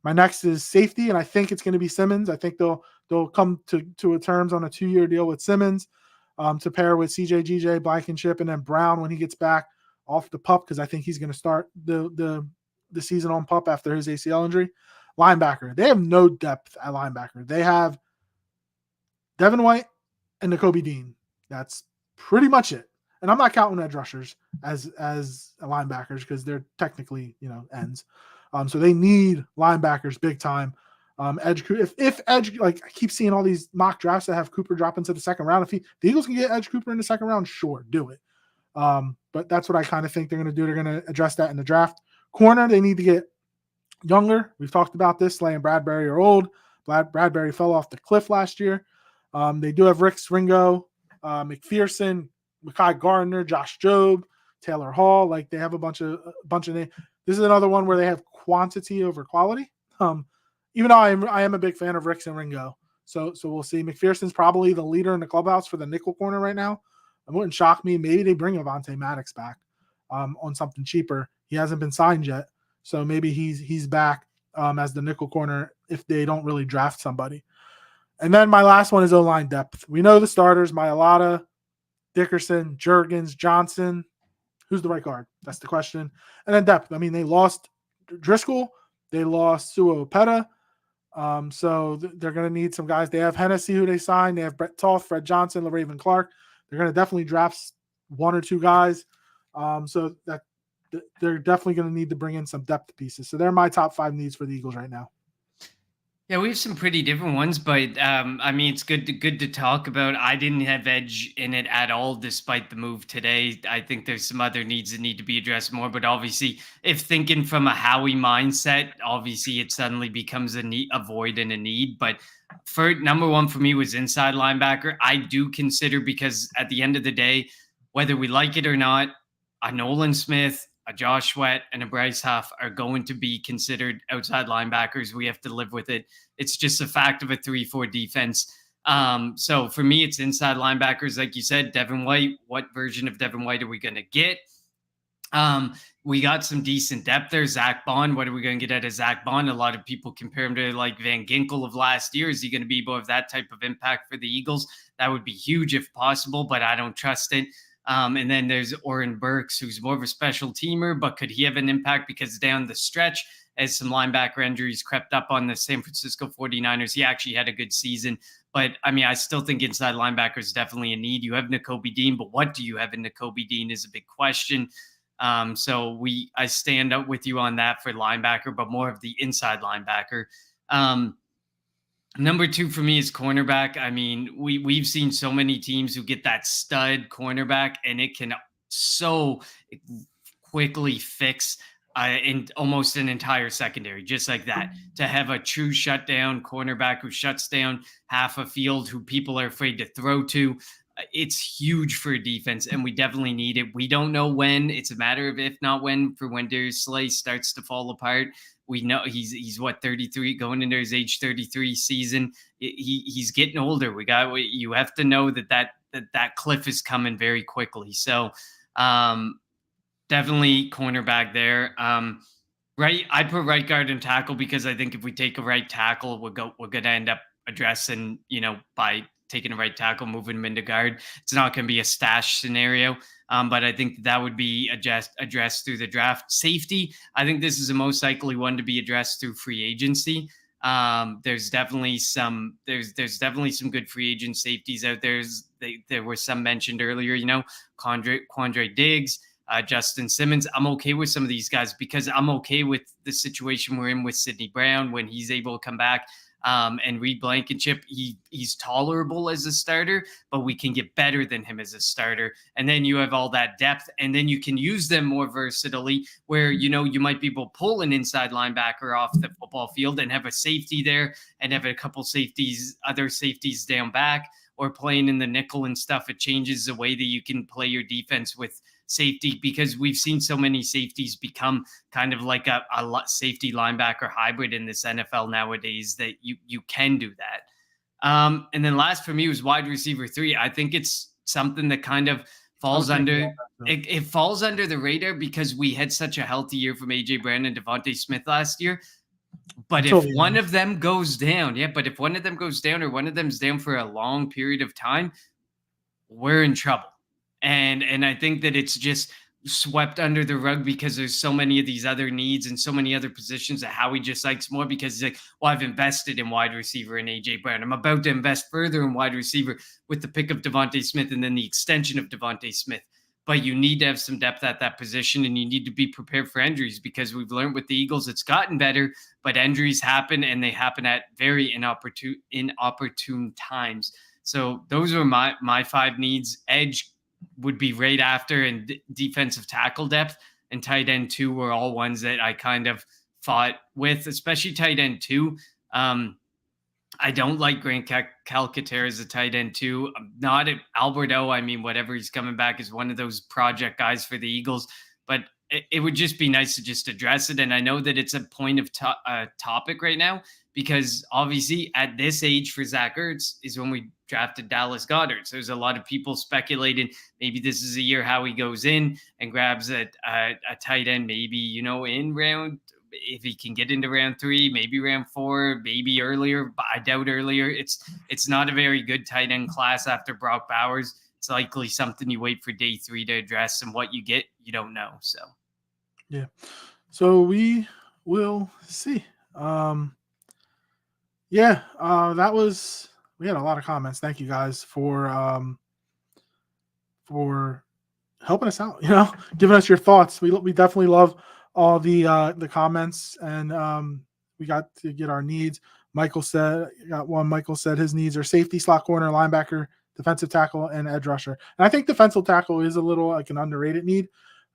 S1: My next is safety, and I think it's going to be Simmons. I think they'll come to terms on a 2-year deal with Simmons to pair with CJGJ, Blankenship, and then Brown when he gets back off the PUP, because I think he's going to start the season on PUP after his ACL injury. Linebacker. They have no depth at linebacker. They have Devin White and Nakobe Dean. That's pretty much it. And I'm not counting edge rushers as linebackers because they're technically ends. So they need linebackers big time. Edge, if Edge, like I keep seeing all these mock drafts that have Cooper drop into the second round. If the Eagles can get Edge Cooper in the second round, sure, do it. But that's what I kind of think they're going to do. They're going to address that in the draft. Corner, they need to get younger. We've talked about this. Slay and Bradbury are old. Bradbury fell off the cliff last year. They do have Rick Ringo, McPherson, Mekhi Gardner, Josh Jobe, Taylor Hall. Like they have a bunch of names. This is another one where they have quantity over quality. Even though I am a big fan of Ricks and Ringo. So we'll see. McPherson's probably the leader in the clubhouse for the nickel corner right now. It wouldn't shock me. Maybe they bring Avonte Maddox back on something cheaper. He hasn't been signed yet. So maybe he's back as the nickel corner if they don't really draft somebody. And then my last one is O-line depth. We know the starters, Mailata, Dickerson, Juergens, Johnson. Who's the right guard? That's the question. And then depth. I mean, they lost Driscoll. They lost Suo-Opeta. So they're going to need some guys. They have Hennessy, who they signed. They have Brett Toth, Fred Johnson, LaRaven Clark. They're going to definitely draft 1 or 2 guys. So that they're definitely going to need to bring in some depth pieces. So they're my top 5 needs for the Eagles right now.
S2: Yeah, we have some pretty different ones, but I mean, it's good to talk about. I didn't have edge in it at all, despite the move today. I think there's some other needs that need to be addressed more, but obviously, if thinking from a Howie mindset, obviously it suddenly becomes a void and a need. But for number 1 for me was inside linebacker. I do consider, because at the end of the day, whether we like it or not, a Nolan Smith, a Josh Sweat and a Bryce Huff are going to be considered outside linebackers. We have to live with it. It's just a fact of a 3-4 defense. So for me, it's inside linebackers. Like you said, Devin White. What version of Devin White are we going to get? We got some decent depth there. Zach Bond. What are we going to get out of Zach Bond? A lot of people compare him to like Van Ginkel of last year. Is he going to be able to have that type of impact for the Eagles? That would be huge if possible, but I don't trust it. And then there's Oren Burks, who's more of a special teamer, but could he have an impact? Because down the stretch, as some linebacker injuries crept up on the San Francisco 49ers, he actually had a good season. But I mean, I still think inside linebacker is definitely a need. You have Nakobe Dean, but what do you have in Nakobe Dean is a big question. So I stand up with you on that for linebacker, but more of the inside linebacker. Number 2 for me is cornerback. I mean, we've seen so many teams who get that stud cornerback, and it can so quickly fix in almost an entire secondary, just like that. To have a true shutdown cornerback who shuts down half a field, who people are afraid to throw to, it's huge for a defense, and we definitely need it. We don't know when. It's a matter of if not when, for when Darius Slay starts to fall apart. We know he's what, 33, going into his age 33 season. He's getting older. You have to know that cliff is coming very quickly. So definitely cornerback there. Right, I put right guard and tackle because I think if we take a right tackle, we're going to end up addressing, by taking a right tackle, moving him into guard. It's not going to be a stash scenario, but I think that would be addressed through the draft. Safety, I think this is the most likely one to be addressed through free agency. There's definitely some good free agent safeties out there. There were some mentioned earlier, Quandre Diggs, Justin Simmons. I'm okay with some of these guys because I'm okay with the situation we're in with Sidney Brown when he's able to come back. And Reed Blankenship, he's tolerable as a starter, but we can get better than him as a starter. And then you have all that depth, and then you can use them more versatilely where, you might be able to pull an inside linebacker off the football field and have a safety there and have a couple other safeties down back, or playing in the nickel and stuff. It changes the way that you can play your defense with safety, because we've seen so many safeties become kind of like a safety linebacker hybrid in this NFL nowadays that you can do that. And then last for me was wide receiver 3. I think it's something that kind of falls under it falls under the radar because we had such a healthy year from AJ Brown and Devontae Smith last year. But if one of them goes down, or one of them's down for a long period of time, we're in trouble. And I think that it's just swept under the rug because there's so many of these other needs and so many other positions that Howie just likes more, because he's like, well, I've invested in wide receiver and AJ Brown. I'm about to invest further in wide receiver with the pick of Devontae Smith and then the extension of Devontae Smith. But you need to have some depth at that position, and you need to be prepared for injuries, because we've learned with the Eagles, it's gotten better, but injuries happen, and they happen at very inopportune times. So those are my 5 needs. Edge would be right after, and defensive tackle depth and tight end 2 were all ones that I kind of fought with, especially tight end 2. I don't like Grant Calcaterra as a tight end 2. I'm not at Alberto. I mean, whatever, he's coming back as one of those project guys for the Eagles, but it would just be nice to just address it. And I know that it's a point of topic right now, because obviously at this age for Zach Ertz is when we drafted Dallas Goedert. So there's a lot of people speculating maybe this is a year how he goes in and grabs a tight end, maybe, in round, if he can get into round 3, maybe round 4, maybe earlier, but I doubt earlier. It's not a very good tight end class after Brock Bowers. It's likely something you wait for day 3 to address, and what you get, you don't know. So,
S1: yeah. So we will see. We had a lot of comments. Thank you guys for helping us out, giving us your thoughts. We definitely love all the comments, and we got to get our needs. Michael said his needs are safety, slot corner, linebacker, defensive tackle, and edge rusher. And I think defensive tackle is a little like an underrated need.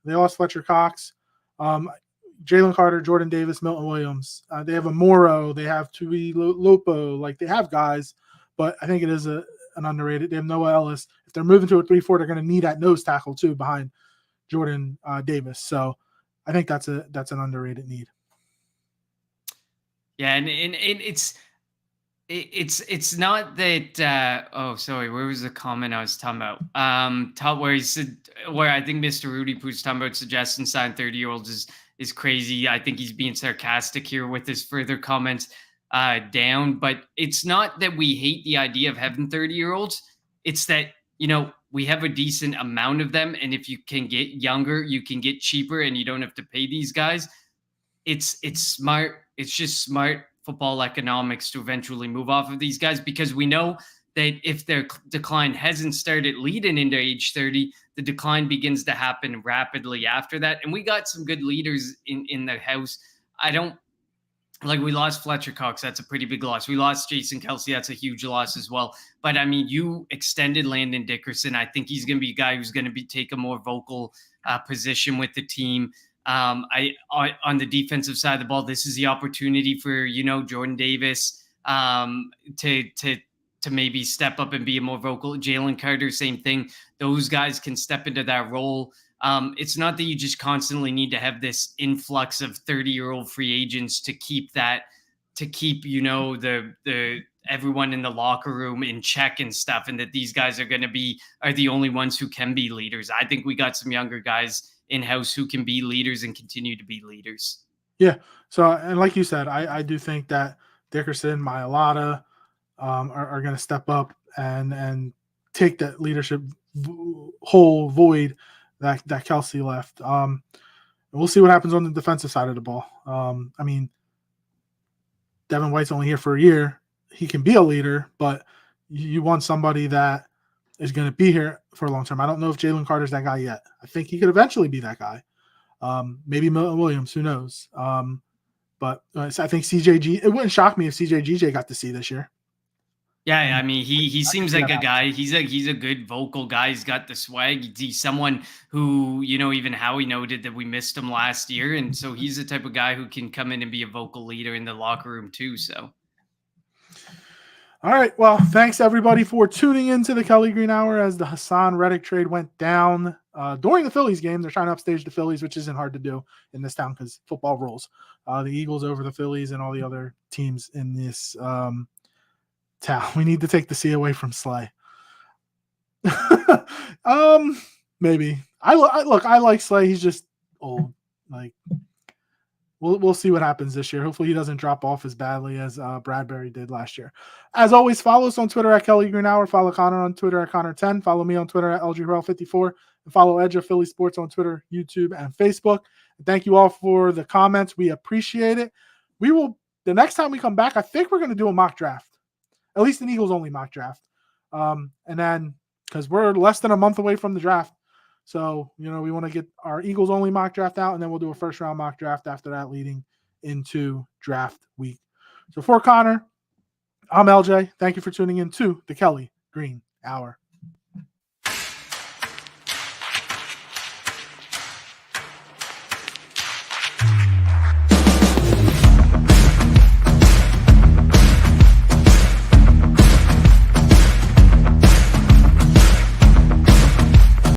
S1: They lost Fletcher Cox, Jalen Carter, Jordan Davis, Milton Williams. They have a Morrow. They have Tui Lopo. Like, they have guys, but I think it is an underrated. They have Noah Ellis. If they're moving to a 3-4, they're going to need that nose tackle too behind Jordan Davis. So I think that's an underrated need.
S2: Yeah, and it's not that oh sorry, where was the comment I was talking about? Where he said, where I think Mr. Rudy Poo's talking about suggesting sign 30-year-olds is crazy. I think he's being sarcastic here with his further comments down. But it's not that we hate the idea of having 30-year-olds. It's that, we have a decent amount of them, and if you can get younger, you can get cheaper and you don't have to pay these guys. It's smart. It's just smart football economics to eventually move off of these guys, because we know that if their decline hasn't started leading into age 30, the decline begins to happen rapidly after that. And we got some good leaders in the house. I don't like, we lost Fletcher Cox. That's a pretty big loss. We lost Jason Kelsey. That's a huge loss as well. But I mean, you extended Landon Dickerson. I think he's going to be a guy who's going to take a more vocal position with the team. On the defensive side of the ball, this is the opportunity for, Jordan Davis to maybe step up and be a more vocal. Jalen Carter, same thing. Those guys can step into that role. It's not that you just constantly need to have this influx of 30-year-old free agents to keep the everyone in the locker room in check and stuff, and that these guys are the only ones who can be leaders. I think we got some younger guys in-house who can be leaders and continue to be leaders.
S1: Yeah. So, and like you said, I do think that Dickerson, Mailata are going to step up and take that leadership whole void that Kelsey left. We'll see what happens on the defensive side of the ball. I mean, Devin White's only here for a year. He can be a leader, but you want somebody that is going to be here for a long term. I don't know if Jalen Carter's that guy yet. I think he could eventually be that guy. Maybe Milton Williams, who knows? But I think CJG, it wouldn't shock me if CJGJ got to see this year.
S2: Yeah, I mean, he seems like a guy. He's a good vocal guy. He's got the swag. He's someone who, even Howie noted that we missed him last year. And so he's the type of guy who can come in and be a vocal leader in the locker room too. So.
S1: All right. Well, thanks everybody for tuning into the Kelly Green Hour as the HAASON Reddick trade went down during the Phillies game. They're trying to upstage the Phillies, which isn't hard to do in this town because football rules. The Eagles over the Phillies and all the other teams in this town. We need to take the C away from Slay. Maybe. I like Slay. He's just old. Like, we'll see what happens this year. Hopefully he doesn't drop off as badly as Bradbury did last year. As always, follow us on Twitter at Kelly Green Hour. Follow Connor on Twitter at Connor10. Follow me on Twitter at LGRL54. And follow Edge of Philly Sports on Twitter, YouTube, and Facebook. And thank you all for the comments. We appreciate it. The next time we come back, I think we're going to do a mock draft. At least an Eagles only mock draft. And then, because we're less than a month away from the draft. So, we want to get our Eagles only mock draft out, and then we'll do a first round mock draft after that, leading into draft week. So for Connor, I'm LJ. Thank you for tuning in to the Kelly Green Hour.